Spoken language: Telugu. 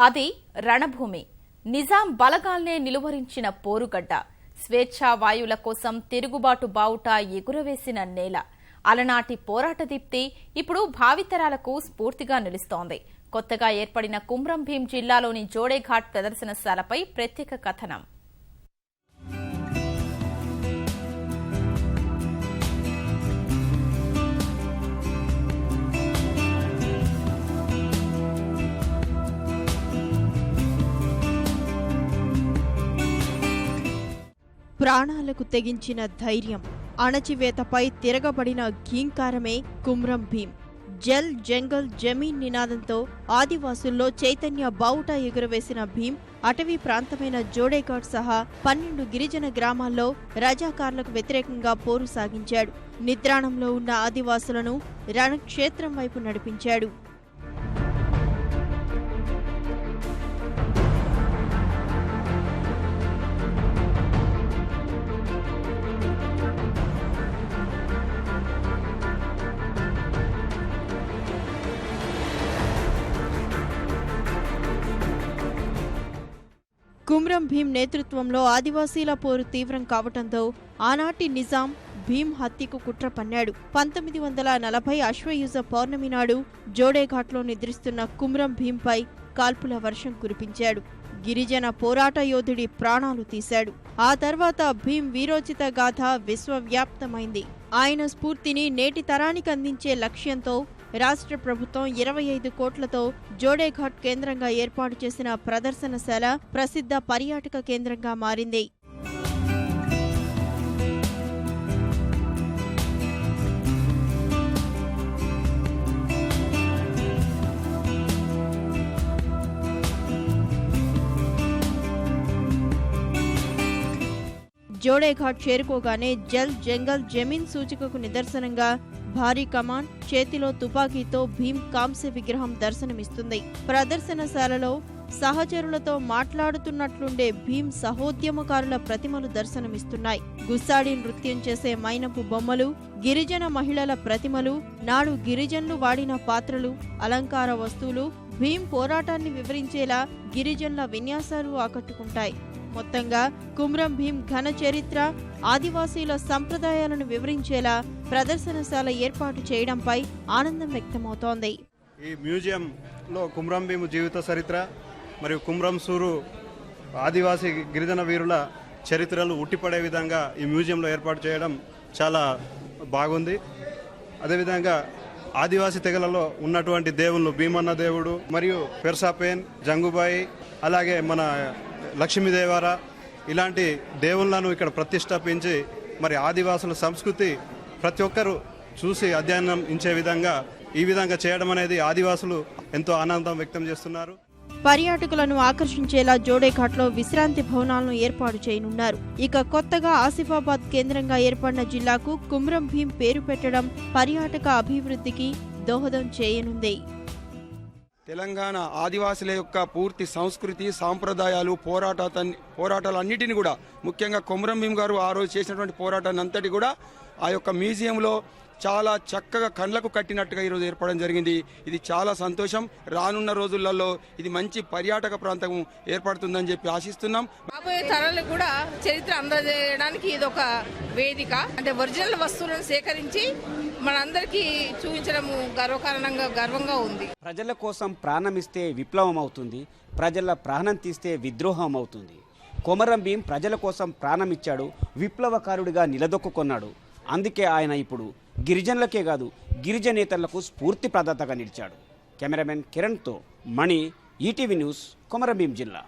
అది రణభూమి. నిజాం బలగాల్నే నిలువరించిన పోరుగడ్డ. స్వేచ్ఛా వాయువుల కోసం తిరుగుబాటు బావుట ఎగురవేసిన నేల. అలనాటి పోరాట దీప్తి ఇప్పుడు భావితరాలకు స్ఫూర్తిగా నిలుస్తోంది. కొత్తగా ఏర్పడిన కుమ్రం భీం జిల్లాలోని జోడేఘాట్ ప్రదర్శనశాలపై ప్రత్యేక కథనం. ప్రాణాలకు తెగించిన ధైర్యం, అణచివేతపై తిరగబడిన ఘీంకారమే కుమ్రం భీం. జల్ జంగల్ జమీన్ నినాదంతో ఆదివాసుల్లో చైతన్య బావుటా ఎగురవేసిన భీం అటవీ ప్రాంతమైన జోడేఘాట్ సహా 12 గిరిజన గ్రామాల్లో రజాకార్లకు వ్యతిరేకంగా పోరు సాగించాడు. నిద్రాణంలో ఉన్న ఆదివాసులను రణక్షేత్రం వైపు నడిపించాడు. కుమ్రం భీం నేతృత్వంలో ఆదివాసీల పోరు తీవ్రం కావటంతో ఆనాటి నిజాం భీం హత్యకు కుట్ర పన్నాడు. 1940 అశ్వయుజ పౌర్ణమి నాడు జోడేఘాట్లో నిద్రిస్తున్న కుమ్రం భీంపై కాల్పుల వర్షం కురిపించాడు. గిరిజన పోరాట యోధుడి ప్రాణాలు తీశాడు. ఆ తర్వాత భీం వీరోచిత గాథ విశ్వవ్యాప్తమైంది. ఆయన స్ఫూర్తిని నేటి తరానికి అందించే లక్ష్యంతో రాష్ట్ర ప్రభుత్వం 25 కోట్లతో జోడేఘాట్ కేంద్రంగా ఏర్పాటు చేసిన ప్రదర్శనశాల ప్రసిద్ధ పర్యాటక కేంద్రంగా మారింది. జోడేఘాట్ చేరుకోగానే జల్ జంగల్ జమీన్ సూచికకు నిదర్శనంగా భారీ కమాన్, చేతిలో తుపాకీతో భీం కాంస్య విగ్రహం దర్శనమిస్తుంది. ప్రదర్శనశాలలో సహచరులతో మాట్లాడుతున్నట్లుండే భీం సహోద్యమకారుల ప్రతిమలు దర్శనమిస్తున్నాయి. గుస్సాడి నృత్యం చేసే మైనపు బొమ్మలు, గిరిజన మహిళల ప్రతిమలు, నాడు గిరిజనులు వాడిన పాత్రలు, అలంకార వస్తువులు, భీం పోరాటాన్ని వివరించేలా గిరిజనుల విన్యాసాలు ఆకట్టుకుంటాయి. మొత్తంగా కుమ్రం భీం ఘన చరిత్ర, ఆదివాసీల సంప్రదాయాలను వివరించేలా ప్రదర్శనశాల ఏర్పాటు చేయడంపై ఆనందం వ్యక్తమవుతోంది. ఈ మ్యూజియంలో కుమ్రం భీం జీవిత చరిత్ర మరియు కుమ్రం సూరు ఆదివాసీ గిరిజన వీరుల చరిత్రలు ఉట్టిపడే విధంగా ఈ మ్యూజియంలో ఏర్పాటు చేయడం చాలా బాగుంది. అదేవిధంగా ఆదివాసీ తెగలలో ఉన్నటువంటి దేవుళ్ళు భీమన్న దేవుడు మరియు పెర్సాపేన్, జంగుబాయి, అలాగే మన లక్ష్మీదేవర ఇలాంటి దేవుళ్లను ఇక్కడ ప్రతిష్టాపించి మరి ఆదివాసుల సంస్కృతి ప్రతి ఒక్కరూ చూసి అధ్యయనం ఇచ్చే విధంగా ఈ విధంగా చేయడం అనేది ఆదివాసులు ఎంతో ఆనందం వ్యక్తం చేస్తున్నారు. పర్యాటకులను ఆకర్షించేలా జోడేఘాట్లో విశ్రాంతి భవనాలను ఏర్పాటు చేయనున్నారు. ఇక కొత్తగా ఆసిఫాబాద్ కేంద్రంగా ఏర్పడిన జిల్లాకు కుమ్రం భీం పేరు పెట్టడం పర్యాటక అభివృద్ధికి దోహదం చేయనుంది. తెలంగాణ ఆదివాసుల యొక్క పూర్తి సంస్కృతి, సాంప్రదాయాలు, పోరాటాలన్నిటిని కూడా ముఖ్యంగా కుమ్రం భీం గారు ఆ రోజు చేసినటువంటి పోరాటాన్ని అంతటి కూడా ఆ యొక్క మ్యూజియంలో చాలా చక్కగా కళ్ళకు కట్టినట్టుగా ఈరోజు ఏర్పడడం జరిగింది. ఇది చాలా సంతోషం. రానున్న రోజులలో ఇది మంచి పర్యాటక ప్రాంతం ఏర్పడుతుందని చెప్పి ఆశిస్తున్నాం. రాబోయే తరాలకు కూడా చరిత్ర అందజేయడానికి ఇది ఒక వేదిక. అంటే ఒరిజినల్ వస్తువులను సేకరించి మనందరికీ చూపించడం గర్వంగా ఉంది. ప్రజల కోసం ప్రాణమిస్తే విప్లవం అవుతుంది, ప్రజల ప్రాణం తీస్తే విద్రోహం అవుతుంది. కుమ్రం భీం ప్రజల కోసం ప్రాణమిచ్చాడు, విప్లవకారుడిగా నిలదొక్కున్నాడు. అందుకే ఆయన ఇప్పుడు గిరిజనులకే కాదు గిరిజనేతలకు స్ఫూర్తి ప్రదాతగా నిలిచాడు. కెమెరామెన్ కిరణ్తో మణి, ఈటీవీ న్యూస్, కుమ్రం భీం జిల్లా.